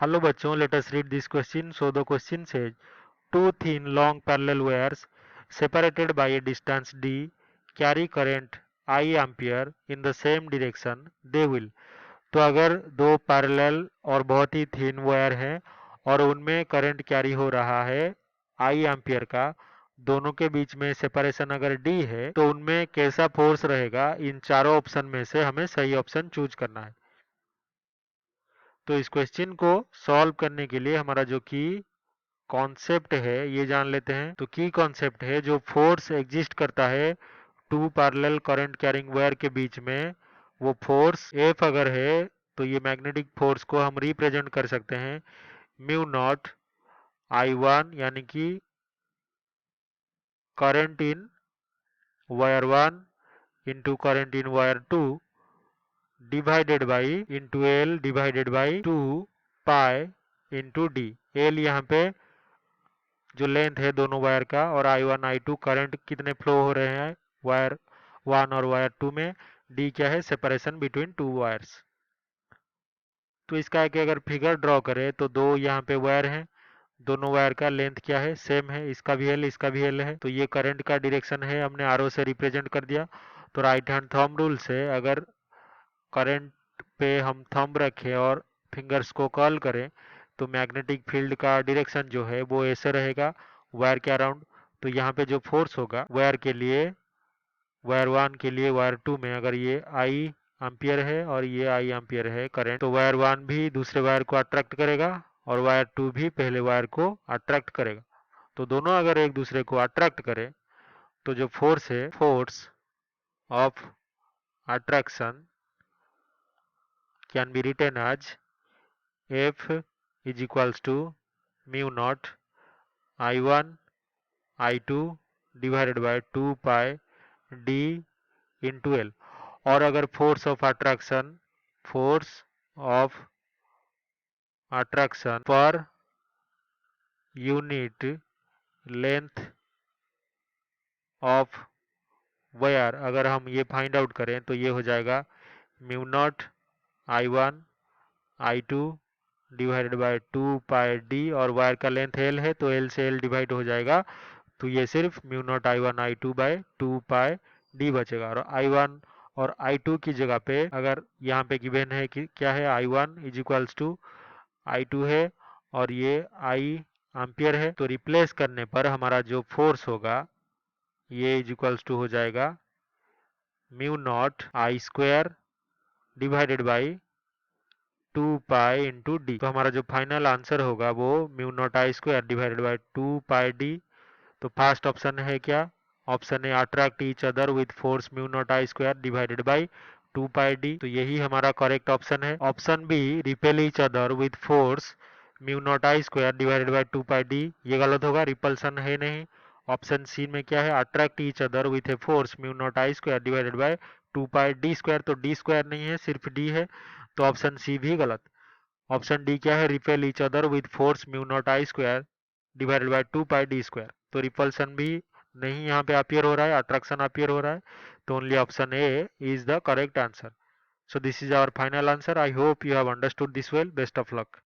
Hello bachcho, let us read this question. So the question says, two thin long parallel wires separated by a distance d carry current I ampere in the same direction. They will. तो अगर दो parallel और बहुत ही thin wire हैं और उनमें current carry हो रहा है आई एम्पियर का, दोनों के बीच में सेपरेशन अगर डी है तो उनमें कैसा फोर्स रहेगा, इन चारों ऑप्शन में से हमें सही ऑप्शन चूज करना है। तो इस क्वेश्चन को सॉल्व करने के लिए हमारा जो की कॉन्सेप्ट है ये जान लेते हैं। तो की कॉन्सेप्ट है, जो फोर्स एग्जिस्ट करता है two parallel current carrying wire के बीच में, वो फोर्स एफ अगर है तो ये मैग्नेटिक फोर्स को हम रिप्रेजेंट कर सकते हैं म्यू नॉट आई वन, यानी कि current in wire one into current in wire two divided by into L divided by two pi into D. L यहाँ पे जो लेंथ है दोनों वायर का, और I one I two current कितने फ्लो हो रहे हैं वायर वन और वायर टू में, डी क्या है, सेपरेशन बिटवीन टू वायर्स। तो इसका एक अगर फिगर ड्रॉ करें तो दो यहाँ पे वायर हैं, दोनों वायर का लेंथ क्या है, सेम है, इसका भी एल इसका भी एल है। तो ये करंट का डायरेक्शन है, हमने आरो से रिप्रेजेंट कर दिया। तो राइट हैंड थंब रूल से अगर करंट पे हम थंब रखें और फिंगर्स को कर्ल करें तो मैग्नेटिक फील्ड का डायरेक्शन जो है वो ऐसे रहेगा वायर के अराउंड। तो यहाँ पे जो फोर्स होगा वायर के लिए, वायर वन के लिए वायर टू में, अगर ये आई एम्पियर है और ये आई एम्पियर है करंट, तो वायर वन भी दूसरे वायर को अट्रैक्ट करेगा और वायर टू भी पहले वायर को अट्रैक्ट करेगा। तो दोनों अगर एक दूसरे को अट्रैक्ट करें तो जो फोर्स है, force of attraction can be written as F is equals to mu naught I1 I2 divided by 2 pi d into L। और अगर force of attraction per unit length of wire अगर हम ये find out करें तो ये हो जाएगा mu naught I one I two divided by two pi D, और वायर का लेंथ एल है तो एल से एल डिवाइड हो जाएगा, तो ये सिर्फ mu naught I one I two by two pi D बचेगा। और आई वन और आई टू की जगह पे अगर यहाँ पे गिवन है कि क्या है, I one is equals to I two है और ये आई एम्पियर है, तो रिप्लेस करने पर हमारा जो फोर्स होगा ये इज इक्वल्स टू हो जाएगा mu naught I square divided by two pi into D. तो हमारा जो फाइनल आंसर होगा वो mu naught I square divided by two pi D. तो फर्स्ट ऑप्शन है क्या, option A attract each other with force mu naught I square divided by two pi D, तो यही हमारा करेक्ट ऑप्शन है। Option B repel each other with force mu naught I square divided by two pi D, ये गलत होगा, repulsion है नहीं। Option C में क्या है, attract each other with a force mu naught I square divided by two pi D square, तो D square नहीं है, सिर्फ डी है, तो ऑप्शन सी भी गलत। ऑप्शन डी क्या है, repel each other with force mu naught I square divided by two pi D square, तो रिपल्सन भी नहीं यहाँ पे अपियर हो रहा है, अट्रैक्शन अपियर हो रहा है, तो only option A is the correct answer. So this is our final answer. I hope you have understood this well. Best of luck.